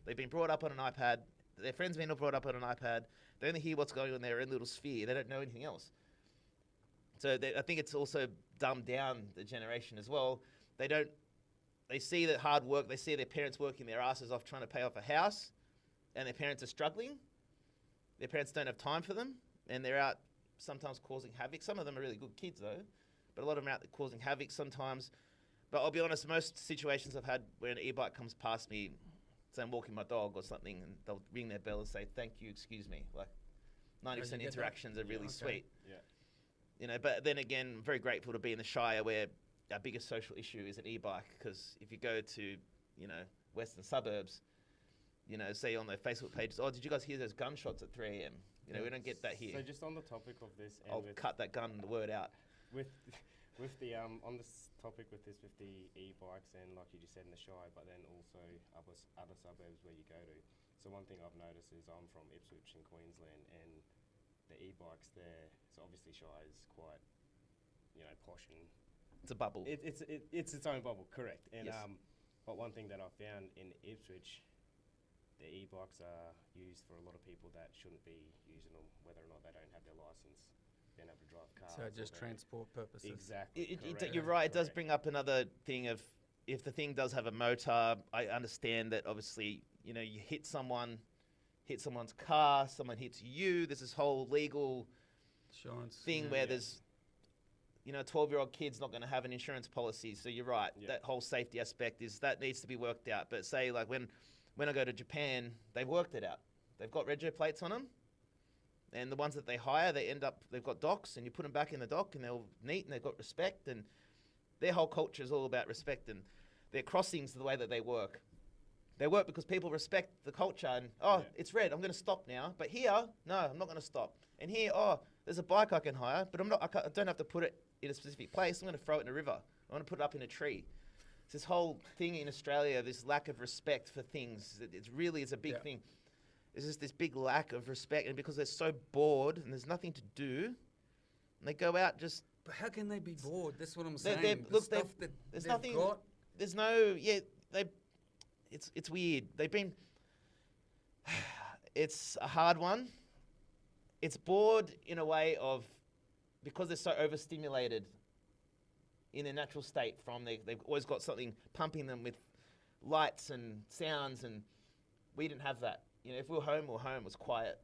They've been brought up on an iPad. Their friends have been brought up on an iPad. They only hear what's going on in their own little sphere. They don't know anything else. So I think it's also dumbed down the generation as well. They see that hard work. They see their parents working their asses off trying to pay off a house, and their parents are struggling. Their parents don't have time for them, and they're out sometimes causing havoc. Some of them are really good kids, though, but a lot of them are out there causing havoc sometimes. But I'll be honest, most situations I've had where an e-bike comes past me, say I'm walking my dog or something, and they'll ring their bell and say, thank you, excuse me. Like 90% interactions are really sweet. Yeah. You know, but then again, I'm very grateful to be in the Shire where our biggest social issue is an e-bike, because if you go to, you know, western suburbs, you know, say on their Facebook pages, oh, did you guys hear those gunshots at 3 a.m.? You know, we don't get that here. So just on the topic of this, and I'll cut that word out. With the on this topic with the e-bikes, and like you just said in the Shire, but then also other suburbs where you go to. So one thing I've noticed is I'm from Ipswich in Queensland, and the e-bikes there. So obviously Shire is quite, you know, posh and it's a bubble. It's its own bubble, correct. And yes. But one thing that I found in Ipswich, the e-bikes are used for a lot of people that shouldn't be using them, whether or not they don't have their license, don't have to drive cars. So just transport purposes. Exactly. You're right. It does bring up another thing of, if the thing does have a motor, I understand that obviously, you know, you hit someone's car, someone hits you. There's this whole legal insurance thing where there's, you know, a 12-year-old kid's not going to have an insurance policy. So you're right. Yeah. That whole safety aspect that needs to be worked out. But say like when I go to Japan, they've worked it out. They've got rego plates on them. And the ones that they hire, they've got docks, and you put them back in the dock, and they're all neat, and they've got respect, and their whole culture is all about respect, and their crossings, the way that they work. They work because people respect the culture, and, it's red, I'm going to stop now. But here, no, I'm not going to stop. And here, there's a bike I can hire, but I don't have to put it in a specific place. I'm going to throw it in a river. I want to put it up in a tree. It's this whole thing in Australia, this lack of respect for things. It's a big thing. There's just this big lack of respect, and because they're so bored and there's nothing to do, and they go out just. But how can they be bored? That's what I'm There's nothing. Got. There's no. Yeah, it's weird. They've been. It's a hard one. It's bored in a way of, because they're so overstimulated in their natural state. They've always got something pumping them with lights and sounds, and we didn't have that. You know, if we were home, it was quiet.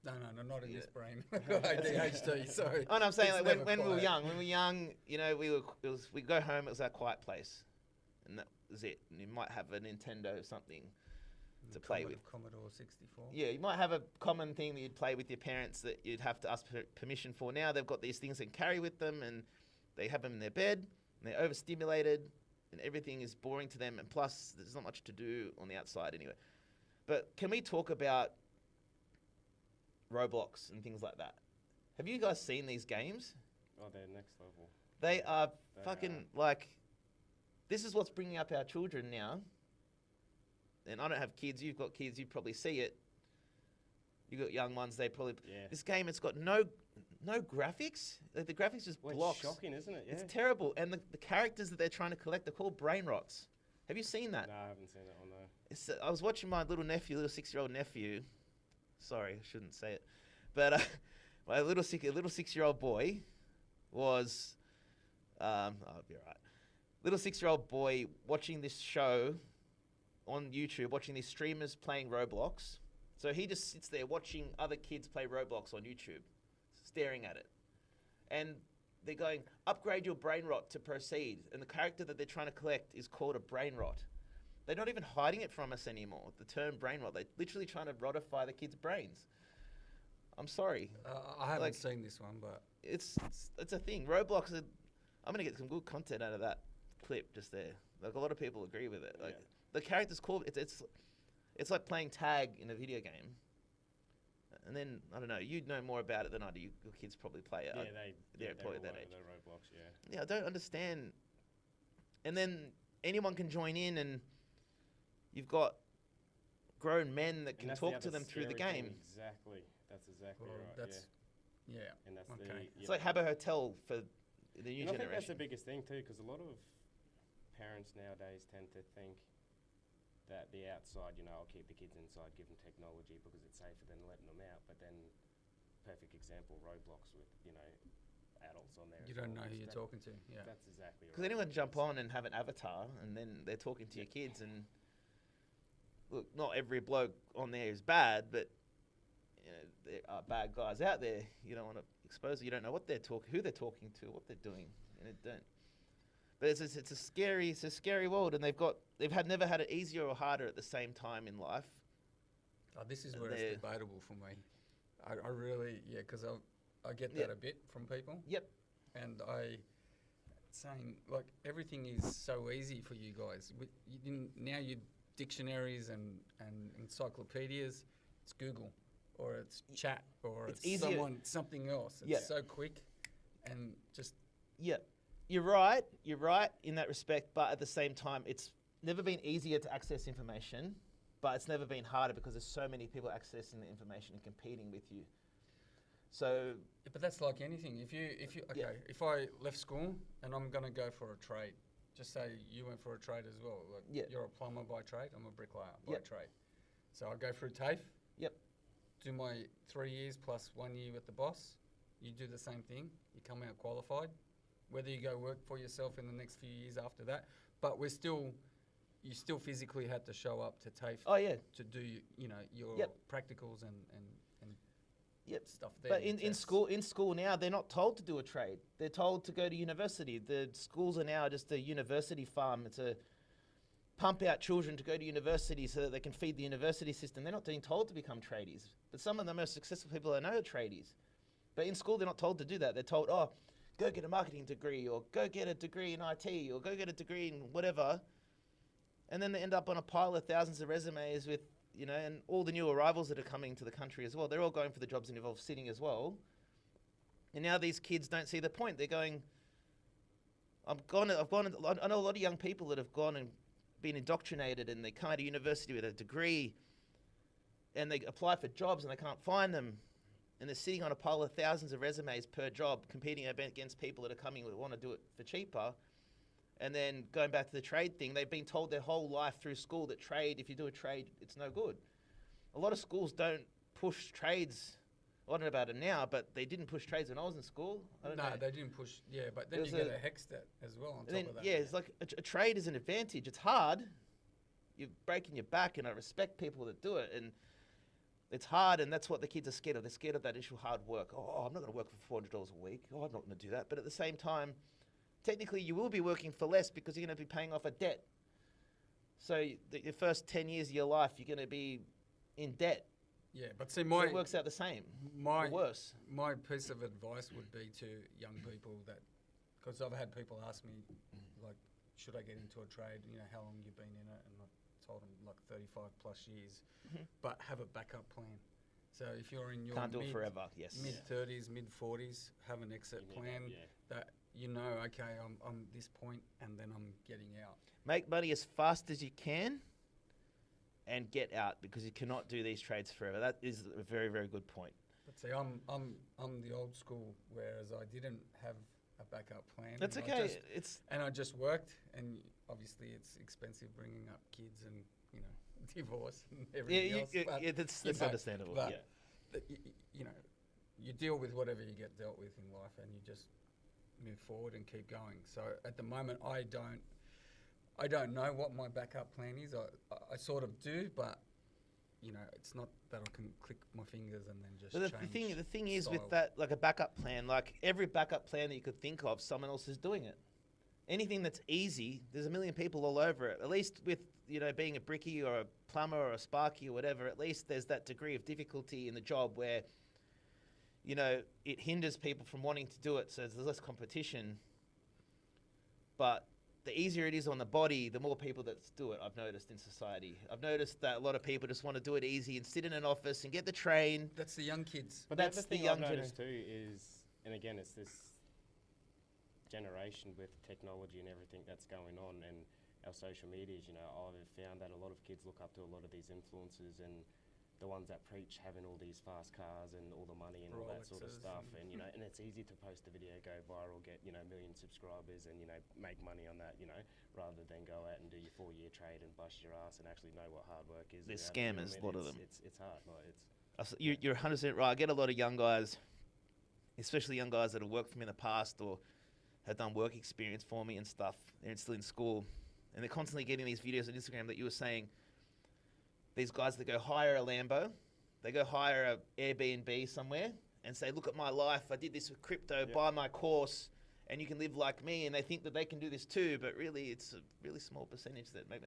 No, not in this brain. I've got ADHD, sorry. Oh, no, I'm saying like when we were young, you know, we'd go home, it was our quiet place. And that was it. And you might have a Nintendo or something to play with. Commodore 64. Yeah, you might have a common thing that you'd play with your parents that you'd have to ask permission for. Now they've got these things they can carry with them, and they have them in their bed, and they're overstimulated, and everything is boring to them. And plus, there's not much to do on the outside anyway. But can we talk about Roblox and things like that? Have you guys seen these games? Oh, they're next level. They are like, this is what's bringing up our children now. And I don't have kids. You've got kids. You probably see it. You've got young ones. They probably. Yeah. This game, it's got no graphics. Like, the graphics just blocks. It's shocking, isn't it? Yeah. It's terrible. And the characters that they're trying to collect, they're called Brainrots. Have you seen that? No, I haven't seen that one, though. I was watching my little 6-year-old nephew. Sorry, I shouldn't say it. But my little 6-year-old boy was, I'll be all right. Little 6-year-old boy watching this show on YouTube, watching these streamers playing Roblox. So he just sits there watching other kids play Roblox on YouTube, staring at it. And they're going, upgrade your Brainrot to proceed. And the character that they're trying to collect is called a Brainrot. They're not even hiding it from us anymore, the term Brainrot. They're literally trying to rotify the kids' brains. I'm sorry. I haven't seen this one, but... It's a thing. Roblox, I'm going to get some good content out of that clip just there. Like, a lot of people agree with it. Like, the character's called... It's like playing tag in a video game. And then, I don't know, you'd know more about it than I do. Your kids probably play it. They're probably that age. Roblox, Yeah, I don't understand. And then anyone can join in, and you've got grown men that can talk to them through the game. Exactly. That's exactly right. And that's it's like Habbo Hotel for the new generation. I think that's the biggest thing too, because a lot of parents nowadays tend to think that the outside, I'll keep the kids inside, give them technology because it's safer than letting them out. But then, perfect example, Roblox with, adults on there. You as don't well, know who which you're that- talking to. Yeah. That's exactly right. Because anyone can jump It's- on and have an avatar, and then they're talking to your kids. And look, not every bloke on there is bad, but there are bad guys out there. You don't want to expose. You don't know what they're talking, who they're talking to, what they're doing, and it don't. But it's a scary world, and never had it easier or harder at the same time in life. Oh, this is And where they're- it's debatable for me. I really, because I get that Yep. a bit from people. Yep. And saying, like, everything is so easy for you guys. Now you dictionaries and encyclopedias, it's Google, or it's chat, or It's it's easier- something else. It's Yeah. so quick and just... Yeah, you're right. You're right in that respect, but at the same time, it's never been easier to access information, but it's never been harder because there's so many people accessing the information and competing with you. So Yeah, but that's like anything. If if I left school and I'm going to go for a trade, just say you went for a trade as well. Like, Yeah. you're a plumber by trade, I'm a bricklayer by Yep. trade. So I go through TAFE. Yep. Do my 3 years plus 1 year with the boss. You do the same thing. You come out qualified. Whether you go work for yourself in the next few years after that, but you still physically had to show up to TAFE oh yeah, to do your Yep. practicals and yep. stuff there. But your in tests. school now, they're not told to do a trade. They're told to go to university. The schools are now just a university farm. It's a pump out children to go to university so that they can feed the university system. They're not being told to become tradies. But some of the most successful people I know are tradies. But in school, they're not told to do that. They're told, oh, go get a marketing degree, or go get a degree in IT, or go get a degree in whatever. And then they end up on a pile of thousands of resumes with, and all the new arrivals that are coming to the country as well. They're all going for the jobs that involve sitting as well. And now these kids don't see the point. They're going, I know a lot of young people that have gone and been indoctrinated, and they come out of university with a degree and they apply for jobs and they can't find them. And they're sitting on a pile of thousands of resumes per job, competing against people that are coming that want to do it for cheaper. And then going back to the trade thing, they've been told their whole life through school that if you do a trade, it's no good. A lot of schools don't push trades. I don't know about it now, but they didn't push trades when I was in school. I don't know. They didn't push. Yeah, but then There's you get a- a HEC stat as well on And top then, of that. yeah, it's like a trade is an advantage. It's hard. You're breaking your back, and I respect people that do it. And it's hard, and that's what the kids are scared of. They're scared of that initial hard work. Oh, I'm not going to work for $400 a week. Oh, I'm not going to do that. But at the same time, technically, you will be working for less because you're going to be paying off a debt. So your first 10 years of your life, you're going to be in debt. Yeah, but see, So it works out the same, or worse. my piece of advice would be to young people because I've had people ask me, like, should I get into a trade? How long you've been in it? And I told them like 35 plus years, but have a backup plan. So if you're in your Can't do it forever, yes. mid 30s, mid 40s, have an exit You need plan that, that okay, I'm this point and then I'm getting out. Make money as fast as you can and get out, because you cannot do these trades forever. That is a very, very good point. But see, I'm the old school, whereas I didn't have a backup plan. That's and okay. I just worked, and obviously it's expensive bringing up kids and divorce and everything else. But, that's understandable. but Yeah. you deal with whatever you get dealt with in life, and you just move forward and keep going. So at the moment, I don't know what my backup plan is. I sort of do, but it's not that I can click my fingers and then just But change. the thing is with style. that, like a backup plan, like every backup plan that you could think of, someone else is doing it. Anything that's easy, there's a million people all over it. At least with being a brickie or a plumber or a sparky or whatever, at least there's that degree of difficulty in the job where it hinders people from wanting to do it, so there's less competition. But the easier it is on the body, the more people that do it, I've noticed in society. I've noticed that a lot of people just want to do it easy and sit in an office and get the train. That's the young kids. But That's that's the the young young I've noticed too is, and again, it's this generation with technology and everything that's going on, and our social medias. I've found that a lot of kids look up to a lot of these influencers, and the ones that preach having all these fast cars and all the money and all that sort of Rolexes stuff, and- and you know, and it's easy to post a video, go viral, get, you know, 1 million subscribers, and you know, make money on that, you know, rather than go out and do your 4-year trade and bust your ass and actually know what hard work is. They're you know, you know what scammers, I a lot of mean? them. It's hard. Like it's You're 100% right. I get a lot of young guys, especially young guys that have worked for me in the past or have done work experience for me and stuff. They're still in school, and they're constantly getting these videos on Instagram that you were saying. These guys that go hire a Lambo, they go hire a Airbnb somewhere and say, "Look at my life. I did this with crypto. Yep. Buy my course, and you can live like me." And they think that they can do this too, but really, it's a really small percentage that maybe